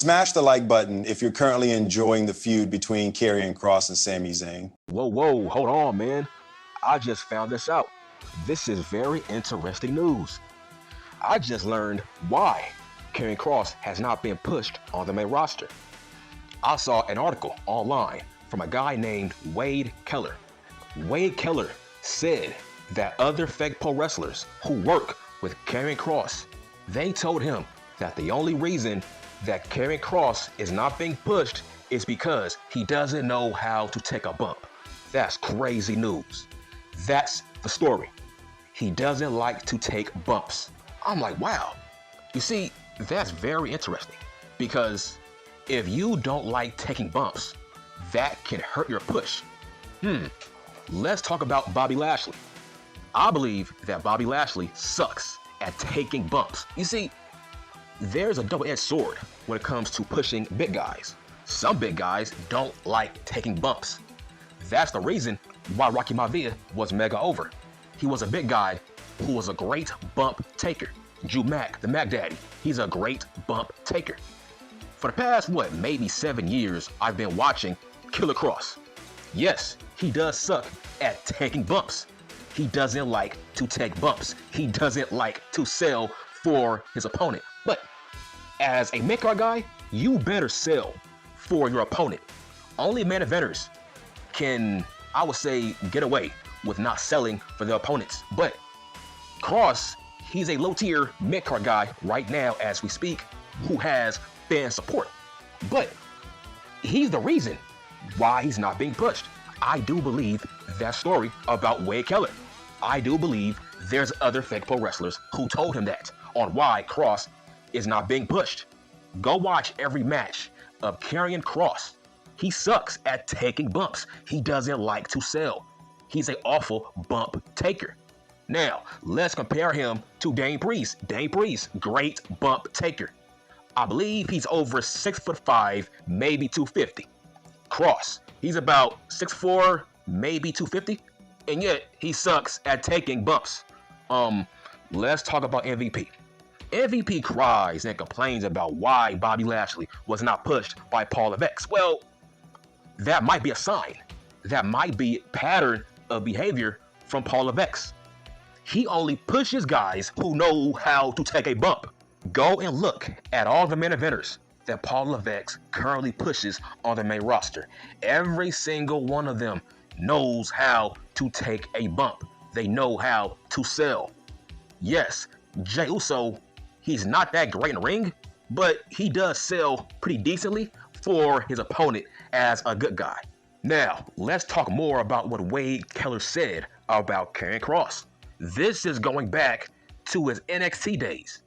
Smash the like button if you're currently enjoying the feud between Karrion Kross and Sami Zayn. Whoa, hold on, man. I just found this out. This is very interesting news. I just learned why Karrion Kross has not been pushed on the main roster. I saw an article online from a guy named Wade Keller. Wade Keller said that other fake pro wrestlers who work with Karrion Kross, they told him that the only reason that Karrion Kross is not being pushed is because he doesn't know how to take a bump. That's crazy news. That's the story. He doesn't like to take bumps. I'm like, wow. You see, that's very interesting because if you don't like taking bumps, that can hurt your push. Let's talk about Bobby Lashley. I believe that Bobby Lashley sucks at taking bumps. You see, there's a double-edged sword when it comes to pushing big guys. Some big guys don't like taking bumps. That's the reason why Rocky Maivia was mega over. He was a big guy who was a great bump taker. Drew Mack, the Mac Daddy, he's a great bump taker. For the past, maybe 7 years, I've been watching Killer Kross. Yes, he does suck at taking bumps. He doesn't like to take bumps. He doesn't like to sell for his opponent. But as a mid-card guy, you better sell for your opponent. Only main eventers can, I would say, get away with not selling for their opponents. But Kross, he's a low-tier mid-card guy right now as we speak who has fan support. But he's the reason why he's not being pushed. I do believe that story about Wade Keller. I do believe there's other fake pro wrestlers who told him that on why Kross is not being pushed. Go watch every match of Karrion Kross. He sucks at taking bumps. He doesn't like to sell. He's an awful bump taker. Now, let's compare him to Dane Priest. Dane Priest, great bump taker. I believe he's over 6'5", maybe 250. Kross, he's about 6'4", maybe 250, and yet he sucks at taking bumps. Let's talk about MVP. MVP cries and complains about why Bobby Lashley was not pushed by Paul Levesque. Well, that might be a sign. That might be a pattern of behavior from Paul Levesque. He only pushes guys who know how to take a bump. Go and look at all the main eventers that Paul Levesque currently pushes on the main roster. Every single one of them knows how to take a bump. They know how to sell. Yes, Jey Uso, he's not that great in the ring, but he does sell pretty decently for his opponent as a good guy. Now, let's talk more about what Wade Keller said about Karrion Kross. This is going back to his NXT days.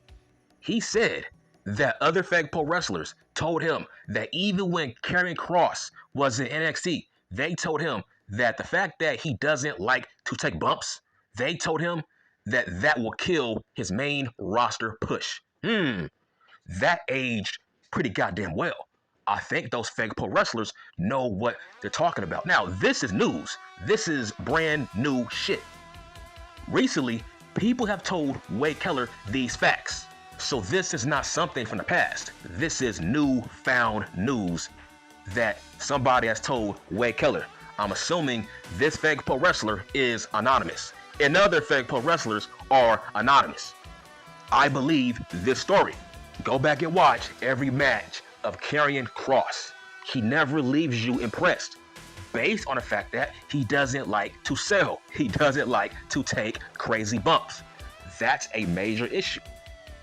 He said that other fake pro wrestlers told him that even when Karrion Kross was in NXT, they told him that the fact that he doesn't like to take bumps, they told him that that will kill his main roster push. That aged pretty goddamn well. I think those fake pro wrestlers know what they're talking about. Now, this is news. This is brand new shit. Recently, people have told Wade Keller these facts. So this is not something from the past. This is newfound news that somebody has told Wade Keller. I'm assuming this fake pro wrestler is anonymous, and other fake pro wrestlers are anonymous. I believe this story. Go back and watch every match of Karrion Kross. He never leaves you impressed, based on the fact that he doesn't like to sell. He doesn't like to take crazy bumps. That's a major issue.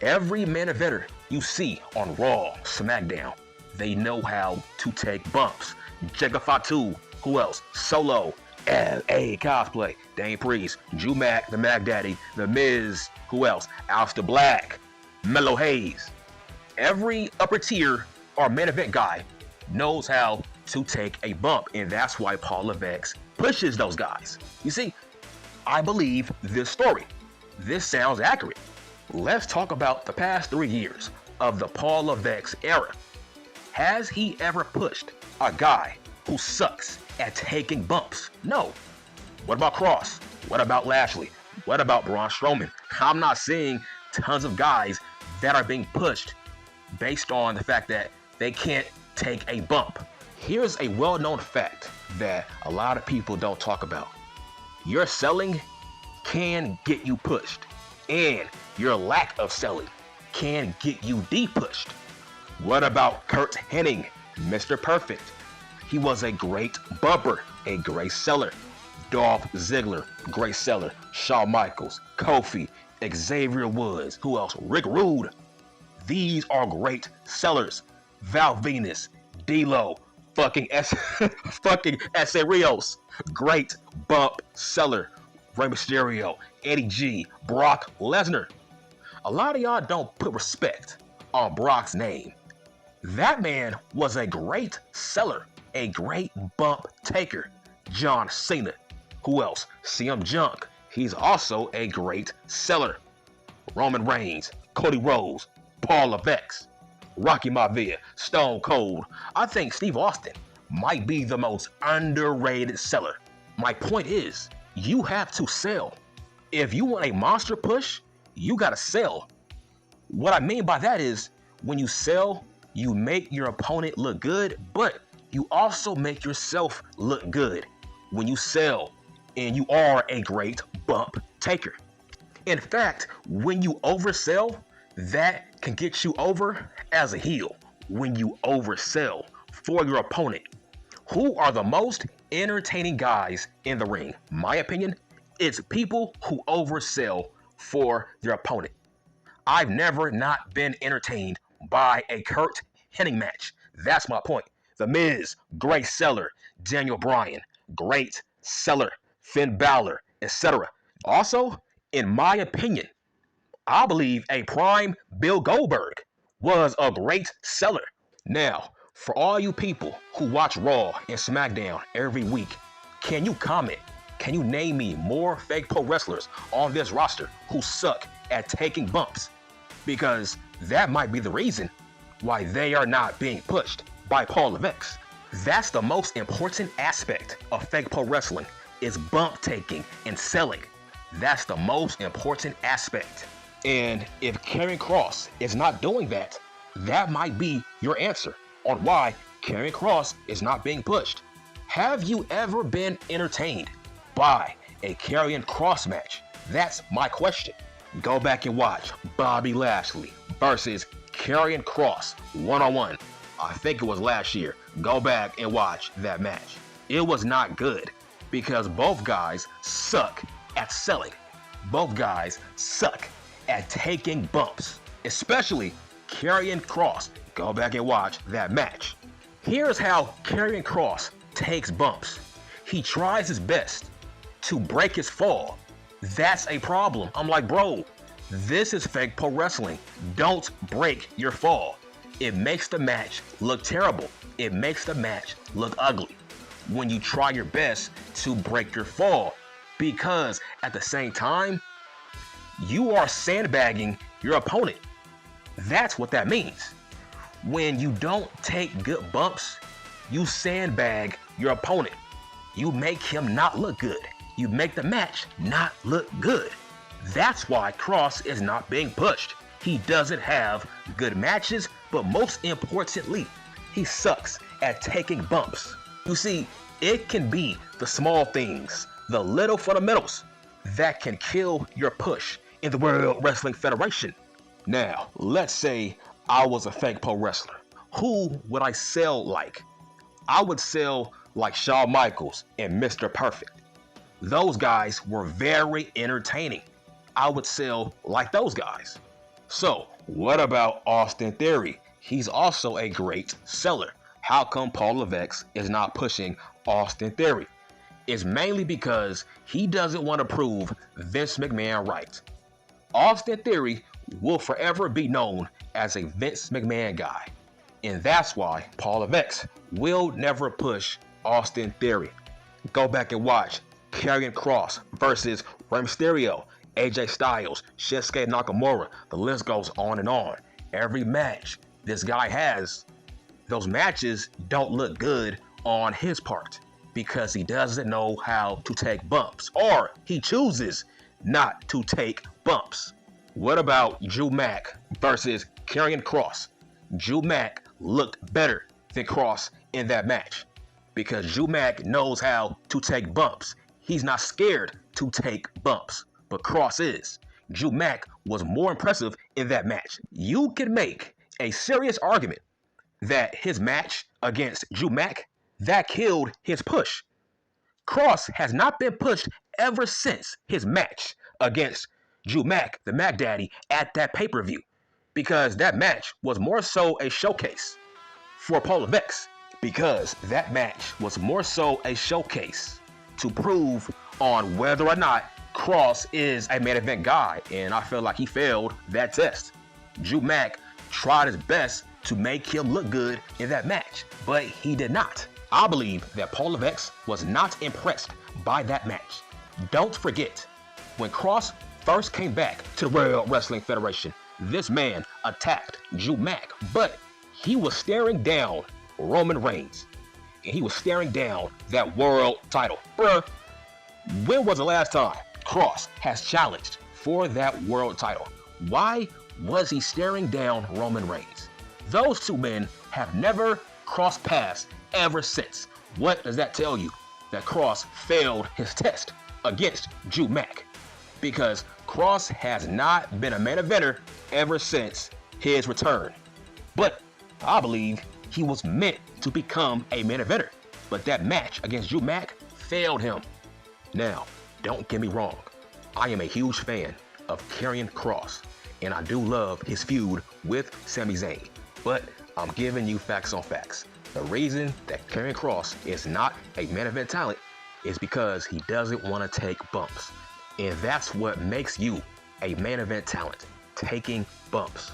Every main eventer you see on Raw, SmackDown, they know how to take bumps. Jacob Fatu, who else? Solo, LA Cosplay, Dane Priest, Drew Mack, the Mac Daddy, The Miz, who else? Aleister Black, Melo Hayes. Every upper tier or main event guy knows how to take a bump, and that's why Paul Levesque pushes those guys. You see, I believe this story. This sounds accurate. Let's talk about the past 3 years of the Paul Levesque era. Has he ever pushed a guy who sucks at taking bumps? No. What about Kross? What about Lashley? What about Braun Strowman? I'm not seeing tons of guys that are being pushed based on the fact that They can't take a bump. Here's a well-known fact that a lot of people don't talk about. Your selling can get you pushed, and your lack of selling can get you de-pushed. What about Kurt Hennig, Mr. Perfect? He was a great bumper, a great seller. Dolph Ziggler, great seller. Shawn Michaels, Kofi, Xavier Woods, who else? Rick Rude. These are great sellers. Val Venus, D-Lo, fucking S.A. Rios, great bump seller. Rey Mysterio, Eddie G, Brock Lesnar. A lot of y'all don't put respect on Brock's name. That man was a great seller, a great bump taker. John Cena. Who else? CM Junk. He's also a great seller. Roman Reigns, Cody Rhodes, Paul Levesque, Rocky Maivia, Stone Cold. I think Steve Austin might be the most underrated seller. My point is, you have to sell. If you want a monster push, you gotta sell. What I mean by that is, when you sell, you make your opponent look good, but you also make yourself look good when you sell and you are a great bump taker. In fact, when you oversell, that can get you over as a heel. When you oversell for your opponent. Who are the most entertaining guys in the ring? My opinion, it's people who oversell for their opponent. I've never not been entertained by a Kurt Hennig match. That's my point. The Miz, great seller. Daniel Bryan, great seller. Finn Balor, etc. Also, in my opinion, I believe a prime Bill Goldberg was a great seller. Now, for all you people who watch Raw and SmackDown every week, can you comment? Can you name me more fake pro wrestlers on this roster who suck at taking bumps? Because that might be the reason why they are not being pushed by Paul Levesque. That's the most important aspect of fake pro wrestling, is bump taking and selling. That's the most important aspect. And if Karrion Kross is not doing that, that might be your answer on why Karrion Kross is not being pushed. Have you ever been entertained by a Karrion Kross match? That's my question. Go back and watch Bobby Lashley versus Karrion Kross one-on-one. I think it was last year. Go back and watch that match. It was not good because both guys suck at selling. Both guys suck at taking bumps, especially Karrion Kross. Go back and watch that match. Here's how Karrion Kross takes bumps. He tries his best to break his fall. That's a problem. I'm like, bro, this is fake pro wrestling. Don't break your fall. It makes the match look terrible. It makes the match look ugly when you try your best to break your fall, because at the same time, you are sandbagging your opponent. That's what that means. When you don't take good bumps, you sandbag your opponent. You make him not look good. You make the match not look good. That's why Kross is not being pushed. He doesn't have good matches, but most importantly, he sucks at taking bumps. You see, it can be the small things, the little fundamentals, that can kill your push in the World Wrestling Federation. Now, let's say I was a fake pro wrestler. Who would I sell like? I would sell like Shawn Michaels and Mr. Perfect. Those guys were very entertaining. I would sell like those guys. So, what about Austin Theory? He's also a great seller. How come Paul Levesque is not pushing Austin Theory? It's mainly because he doesn't want to prove Vince McMahon right. Austin Theory will forever be known as a Vince McMahon guy. And that's why Paul Levesque will never push Austin Theory. Go back and watch Karrion Kross versus Rey Mysterio, AJ Styles, Shinsuke Nakamura. The list goes on and on. Every match this guy has, those matches don't look good on his part because he doesn't know how to take bumps, or he chooses not to take bumps. What about Drew Mack versus Karrion Kross? Drew Mack looked better than Kross in that match because Drew Mack knows how to take bumps. He's not scared to take bumps, but Kross is. Drew Mack was more impressive in that match. You can make a serious argument that his match against Drew Mack, that killed his push. Kross has not been pushed ever since his match against Drew Mack, the Mac Daddy, at that pay-per-view, because that match was more so a showcase for Paul Levesque, because that match was more so a showcase to prove on whether or not Kross is a main event guy, and I feel like he failed that test. Drew Mack tried his best to make him look good in that match, but he did not. I believe that Paul Levesque was not impressed by that match. Don't forget, when Kross first came back to the World Wrestling Federation, this man attacked Drew Mack, but he was staring down Roman Reigns, and he was staring down that world title. Bruh, when was the last time Kross has challenged for that world title? Why was he staring down Roman Reigns? Those two men have never crossed paths ever since. What does that tell you? That Kross failed his test against Drew Mack, because Kross has not been a main eventer ever since his return. But I believe he was meant to become a main eventer, but that match against Drew Mack failed him. Now, don't get me wrong, I am a huge fan of Karrion Kross, and I do love his feud with Sami Zayn, but I'm giving you facts on facts. The reason that Karrion Kross is not a main event talent is because he doesn't want to take bumps. And that's what makes you a main event talent, taking bumps.